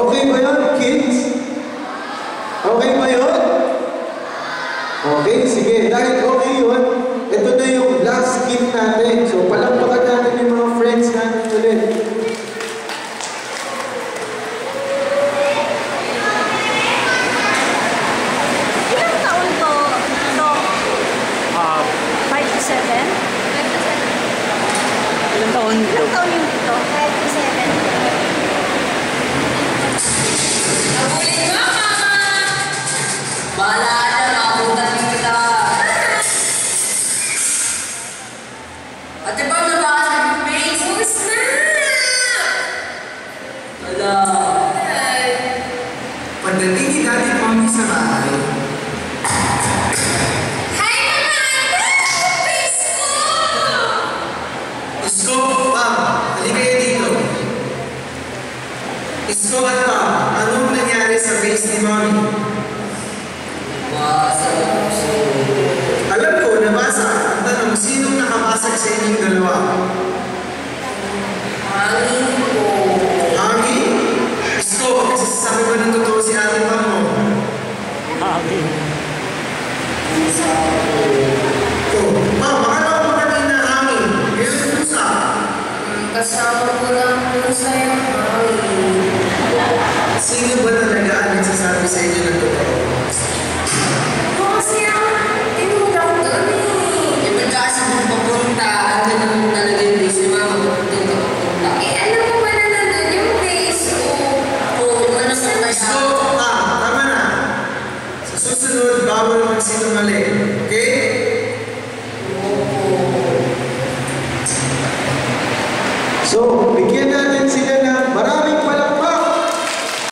Okay ba yun, kids? Okay ba yun? Okay, sige. Dahil okay yun, ito na yung last gift natin. So, palakpakan natin yung mga friends natin ulit. Ilang taon to? Ito? 5 to 7? 5 to 7. Ilang taon ito? Ilang taon yung ito? 5 to 7. Nabulin mo, mama! Bahala ka na, makabutan din kita. Ate pa, nabasa yung face. Oh, snap! Wala. Pagdating ni Daddy Mommy sa bahay, Hi, mama! Ano face mo? Isko, Pam, halika kayo dito. Isko at Pam, anong nangyari sa face ni Mommy? Basa mo siya. Alam ko, nabasa. Ang tanong, sinong nakabasag sa inyong dalawa? Hangin ko. Mami? Isko, nagsasabi ba ng totoo si ate Pam mo? Amin. Oh, Pam, baka na ako kanina hangin. Kaya pusa. Kasama ko lang po sa'yo, hangin. Sino ba talaga ang nagsasabi sa inyo ng totoo? Kasi tinulak doon eh. Iba kasi kung papunta, ano naman talaga yung